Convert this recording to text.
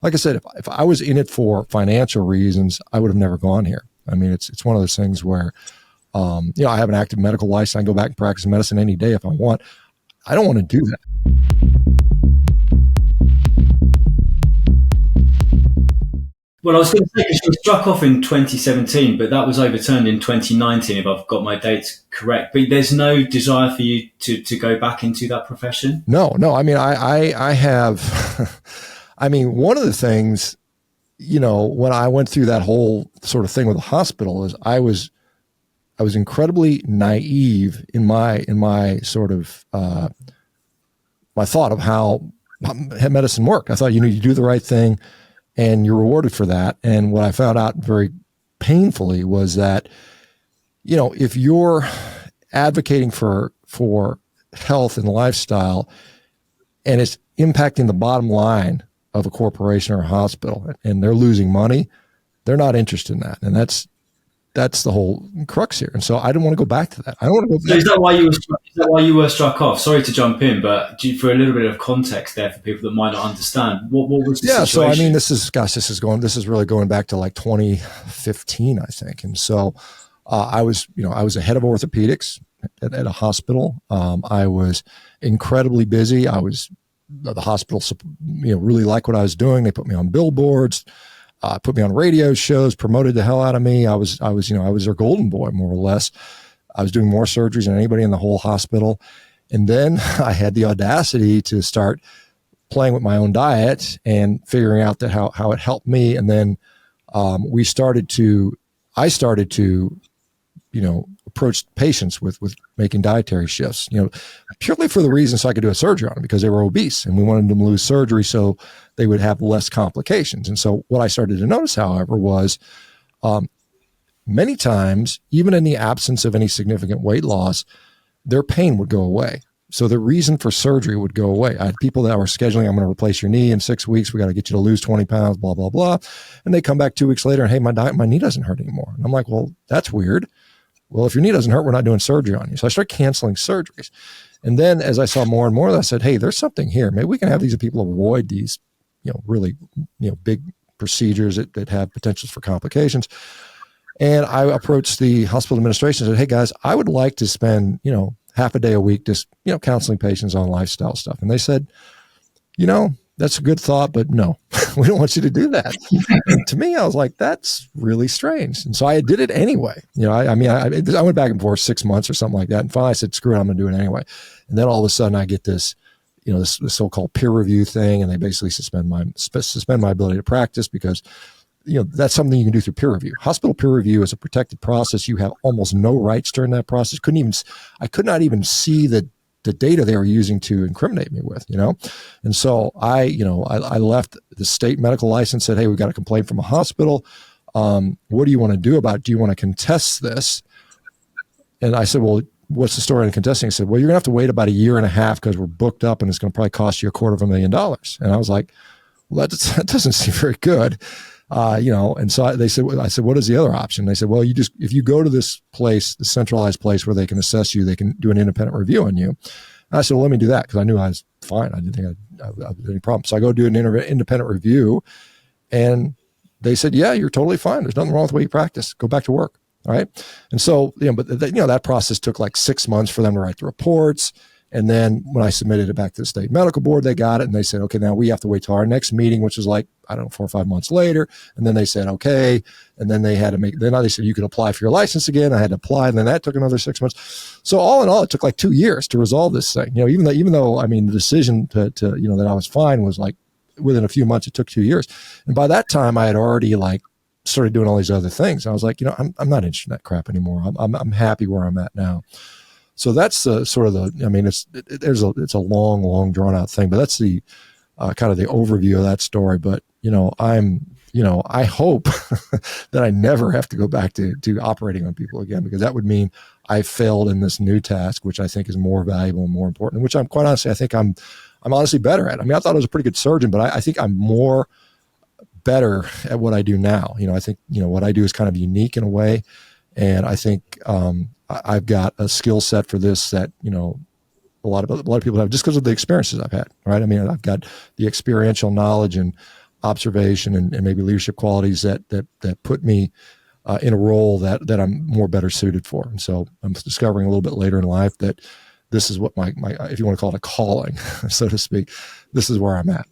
like I said, if I was in it for financial reasons, I would have never gone here. I mean, it's one of those things where, I have an active medical license. I can go back and practice medicine any day if I want. I don't want to do that. Well, I was going to say, she was struck off in 2017, but that was overturned in 2019, if I've got my dates correct. But there's no desire for you to go back into that profession? No. I mean, I have, I mean, one of the things, when I went through that whole sort of thing with the hospital is I was incredibly naive in my sort of, my thought of how medicine worked. I thought, you do the right thing and you're rewarded for that. And what I found out very painfully was that, if you're advocating for health and lifestyle and it's impacting the bottom line of a corporation or a hospital and they're losing money, they're not interested in that. And that's the whole crux here. And so I didn't want to go back to that. I don't want to go back. So is that why you were struck off? Sorry to jump in, but for a little bit of context there for people that might not understand, what was the situation? So I mean, this is really going back to like 2015, I think. And so I was a head of orthopedics at a hospital. I was incredibly busy. The hospital, really liked what I was doing. They put me on billboards, put me on radio shows, promoted the hell out of me. I was their golden boy, more or less. I was doing more surgeries than anybody in the whole hospital. And then I had the audacity to start playing with my own diet and figuring out that how it helped me. And then I started to approach patients with making dietary shifts, purely for the reason so I could do a surgery on them because they were obese and we wanted them to lose surgery so they would have less complications. And so what I started to notice, however, was many times, even in the absence of any significant weight loss, their pain would go away. So the reason for surgery would go away. I had people that were scheduling, I'm going to replace your knee in 6 weeks. We got to get you to lose 20 pounds, blah, blah, blah. And they come back 2 weeks later and, hey, my knee doesn't hurt anymore. And I'm like, well, that's weird. Well, if your knee doesn't hurt, we're not doing surgery on you. So I started canceling surgeries. And then as I saw more and more, I said, hey, there's something here. Maybe we can have these people avoid these, really, big procedures that have potentials for complications. And I approached the hospital administration and said, hey guys, I would like to spend, half a day a week just, counseling patients on lifestyle stuff. And they said, that's a good thought, but no, we don't want you to do that. And to me, I was like, that's really strange. And so I did it anyway. I went back and forth 6 months or something like that. And finally I said, screw it, I'm going to do it anyway. And then all of a sudden I get this, this so-called peer review thing. And they basically suspend my ability to practice because, that's something you can do through peer review. Hospital peer review is a protected process. You have almost no rights during that process. I could not even see the data they were using to incriminate me with, And so I left the state medical license, said, hey, we've got a complaint from a hospital. What do you want to do about it? Do you want to contest this? And I said, well, what's the story on contesting? He said, well, you're gonna have to wait about a year and a half because we're booked up and it's going to probably cost you $250,000. And I was like, well, that doesn't seem very good. And so I said, what is the other option? They said, well, if you go to this place, the centralized place where they can assess you, they can do an independent review on you. And I said, well, let me do that because I knew I was fine. I didn't think I had any problem. So I go do an independent review and they said, yeah, you're totally fine. There's nothing wrong with the way you practice. Go back to work. All right. And so, that process took like 6 months for them to write the reports. And then when I submitted it back to the state medical board, they got it and they said, okay, now we have to wait till our next meeting, which was like, 4 or 5 months later. And then they said, okay. And then they said, you can apply for your license again. I had to apply. And then that took another 6 months. So all in all, it took like 2 years to resolve this thing. Even though, the decision to that I was fine was like within a few months, it took 2 years. And by that time I had already started doing all these other things. I was like, I'm not interested in that crap anymore. I'm happy where I'm at now. So that's it's a long drawn out thing, but that's the kind of the overview of that story. But, I hope that I never have to go back to operating on people again, because that would mean I failed in this new task, which I think is more valuable and more important, which I'm quite honestly, I think I'm honestly better at. I mean, I thought I was a pretty good surgeon, but I think I'm more better at what I do now. I think, what I do is kind of unique in a way. And I think, I've got a skill set for this that, a lot of people have just because of the experiences I've had, right? I mean, I've got the experiential knowledge and observation and maybe leadership qualities that put me in a role that I'm more better suited for. And so I'm discovering a little bit later in life that this is what my if you want to call it a calling, so to speak, this is where I'm at.